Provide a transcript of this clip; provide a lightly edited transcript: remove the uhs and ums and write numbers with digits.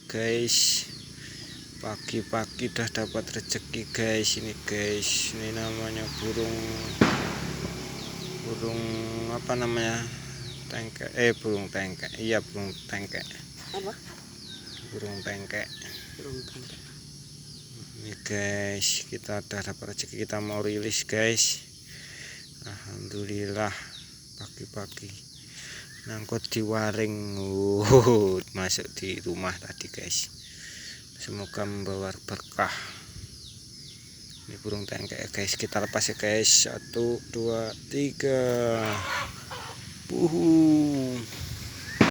guys, pagi-pagi udah dapat rezeki guys. Ini guys, ini namanya burung apa namanya, tengkek, burung tengkek. Iya, burung tengkek. Apa? Burung tengkek. Burung tengkek. Ini guys, kita udah dapat rezeki, kita mau rilis guys. Alhamdulillah, pagi-pagi nangkut di waring, masuk di rumah tadi guys. Semoga membawa berkah. Ini burung tengkek guys, kita lepas ya guys. 1, 2, 3.